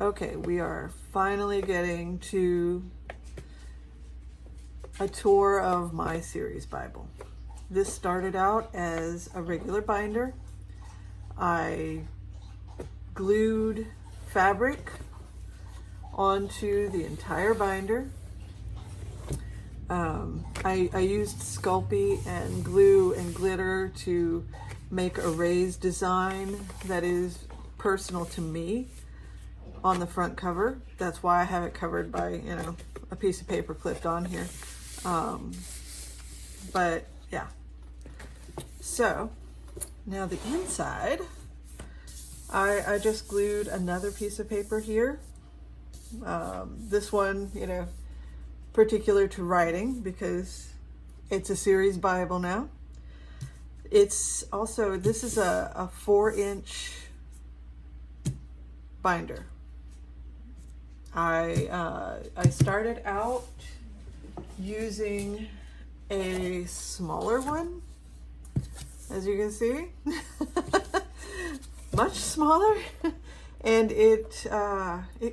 Okay, we are finally getting to a tour of my series Bible. This started out as a regular binder. I glued fabric onto the entire binder. I used Sculpey and glue and glitter to make a raised design that is personal to me on the front cover. That's why I have it covered by, a piece of paper clipped on here. But yeah. So now the inside, I just glued another piece of paper here. This one, particular to writing because it's a series Bible now. It's also, this is a 4-inch binder. I started out using a smaller one, as you can see, much smaller, and it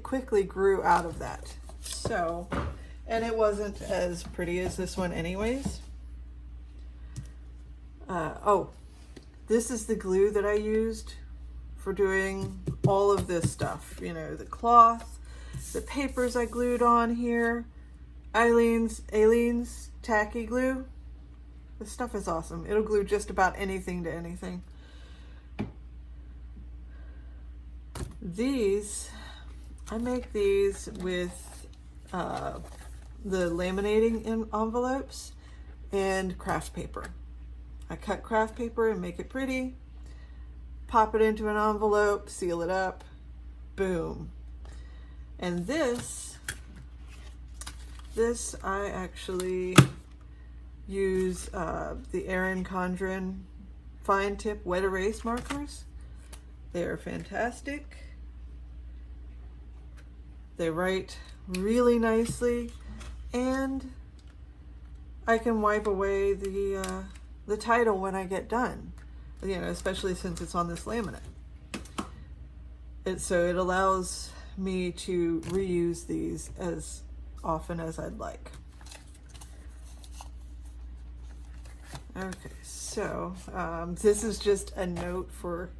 quickly grew out of that. So, and it wasn't as pretty as this one anyways. This is the glue that I used for doing all of this stuff, the cloth, the papers I glued on here, Aleene's tacky glue. This stuff is awesome. It'll glue just about anything to anything. I make these with the laminating envelopes and craft paper. I cut craft paper and make it pretty, pop it into an envelope, seal it up, boom. And this I actually use the Erin Condren fine tip wet erase markers. They are fantastic. They write really nicely, and I can wipe away the title when I get done, especially since it's on this laminate. So it allows me to reuse these as often as I'd like. Okay, so this is just a note for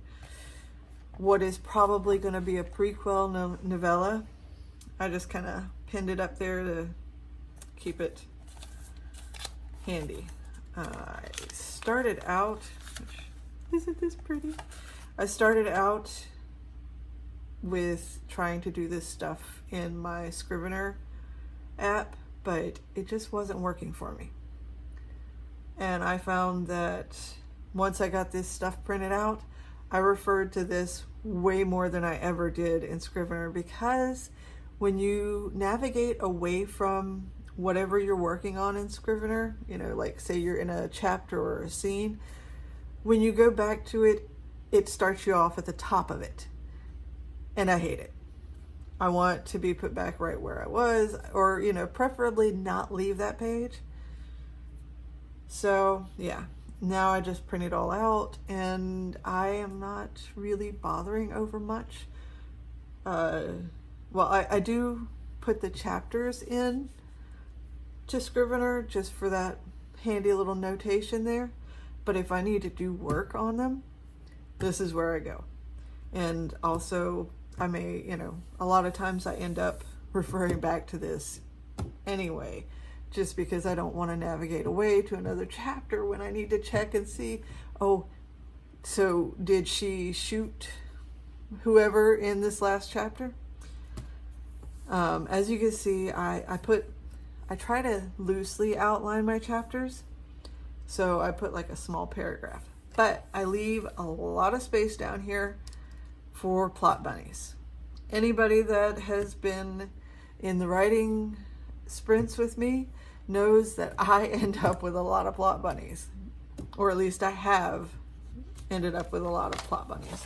what is probably going to be a prequel novella. I just kind of pinned it up there to keep it handy. I started out, isn't this pretty? I started out with trying to do this stuff in my Scrivener app, but it just wasn't working for me. And I found that once I got this stuff printed out, I referred to this way more than I ever did in Scrivener, because when you navigate away from whatever you're working on in Scrivener, like say you're in a chapter or a scene, when you go back to it, it starts you off at the top of it. And I hate it. I want to be put back right where I was, or, preferably not leave that page. So yeah, now I just print it all out, and I am not really bothering over much. I do put the chapters in to Scrivener just for that handy little notation there. But if I need to do work on them, this is where I go. And also, I may, a lot of times I end up referring back to this anyway, just because I don't want to navigate away to another chapter when I need to check and see, oh, so did she shoot whoever in this last chapter? As you can see, I try to loosely outline my chapters. So I put like a small paragraph, but I leave a lot of space down here for plot bunnies. Anybody that has been in the writing sprints with me knows that I end up with a lot of plot bunnies, or at least I have ended up with a lot of plot bunnies.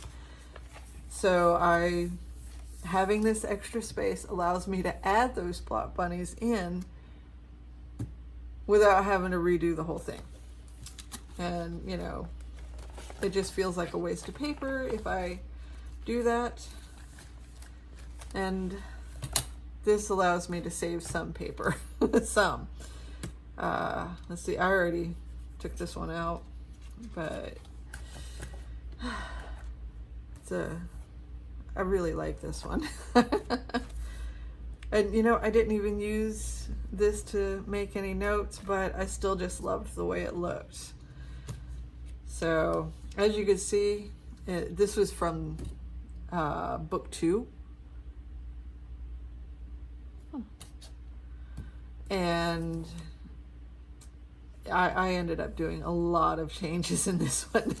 So having this extra space allows me to add those plot bunnies in without having to redo the whole thing. And, it just feels like a waste of paper if I do that. And this allows me to save some paper. Some. Let's see, I already took this one out, but I really like this one. And you know, I didn't even use this to make any notes, but I still just loved the way it looked. So as you can see, this was from book 2. And I ended up doing a lot of changes in this one.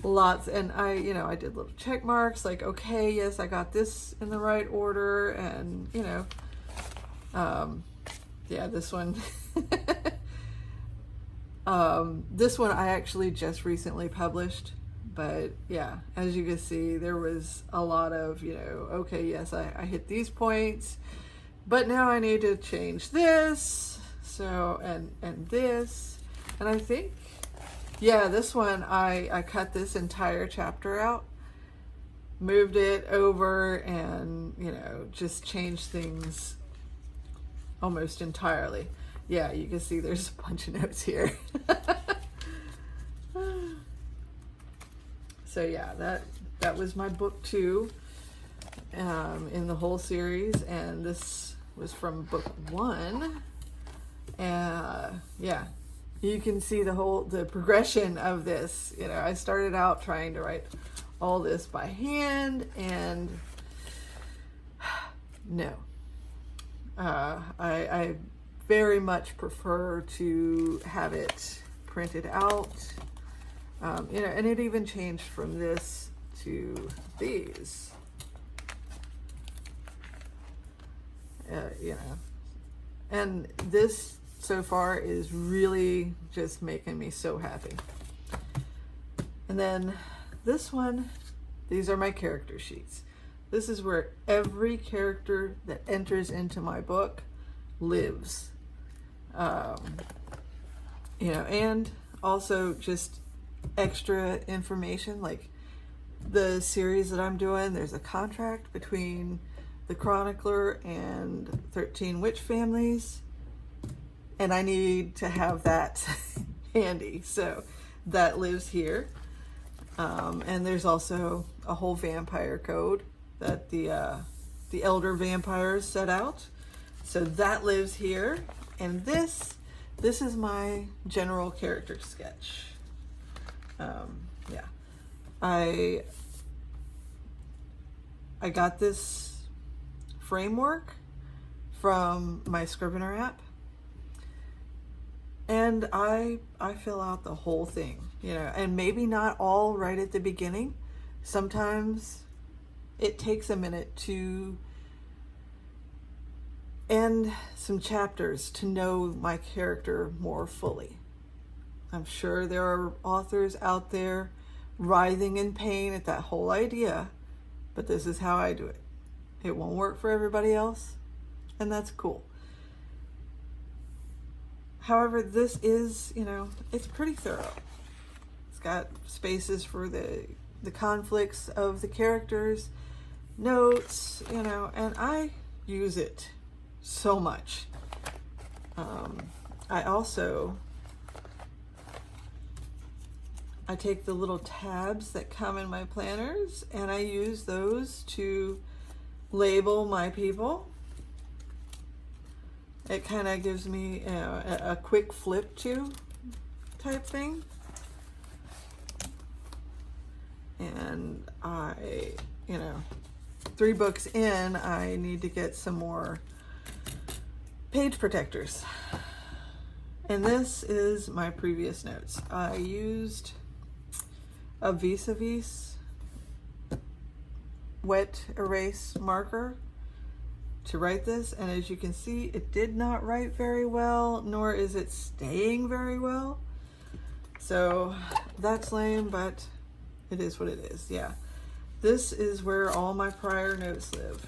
Lots. And I did little check marks like, okay, yes, I got this in the right order. And, yeah, this one, this one I actually just recently published. But yeah, as you can see, there was a lot of, okay, yes, I hit these points, but now I need to change this. So, and this, and I think, yeah, this one, I cut this entire chapter out, moved it over, and, just changed things almost entirely. Yeah, you can see there's a bunch of notes here. So yeah, that was my book 2 in the whole series, and this was from book 1. Yeah, you can see the progression of this. I started out trying to write all this by hand, and no, I very much prefer to have it printed out. And it even changed from this to these. And this so far is really just making me so happy. And then this one, these are my character sheets. This is where every character that enters into my book lives. And also just extra information, like the series that I'm doing, there's a contract between the Chronicler and 13 Witch Families, and I need to have that handy, so that lives here. And there's also a whole vampire code that the elder vampires set out, so that lives here. And this is my general character sketch. Yeah, I got this framework from my Scrivener app, and I fill out the whole thing, and maybe not all right at the beginning. Sometimes it takes a minute to end some chapters to know my character more fully. I'm sure there are authors out there writhing in pain at that whole idea, but this is how I do it. It won't work for everybody else, and that's cool. However, this is, it's pretty thorough. It's got spaces for the conflicts of the characters, notes, and I use it so much. I take the little tabs that come in my planners, and I use those to label my people. It kind of gives me a quick flip to type thing. And I, 3 books in, I need to get some more page protectors. And this is my previous notes. I used a Vis-a-Vis wet erase marker to write this, and as you can see, it did not write very well, nor is it staying very well. So that's lame, but it is what it is. Yeah, this is where all my prior notes live.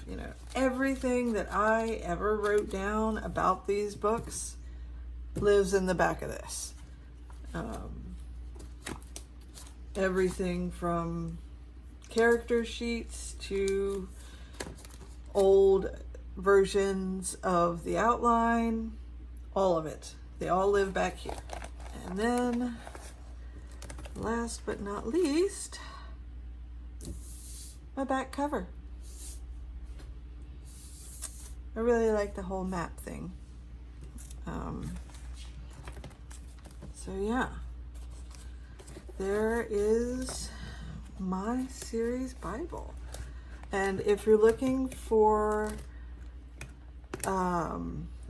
Everything that I ever wrote down about these books lives in the back of this. Everything from character sheets to old versions of the outline, all of it. They all live back here. And then, last but not least, my back cover. I really like the whole map thing. So yeah, there is my series Bible. And if you're looking for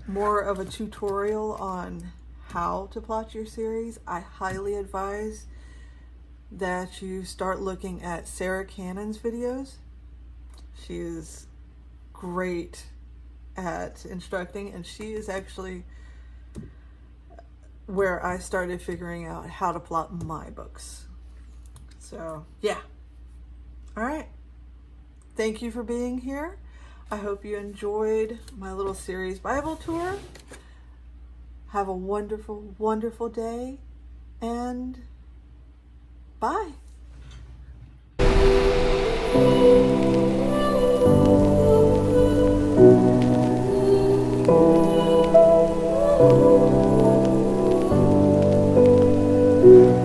more of a tutorial on how to plot your series, I highly advise that you start looking at Sarah Cannon's videos. She is great at instructing, and she is actually where I started figuring out how to plot my books. So yeah. All right. Thank you for being here. I hope you enjoyed my little series Bible tour. Have a wonderful, wonderful day, and bye. Thank you.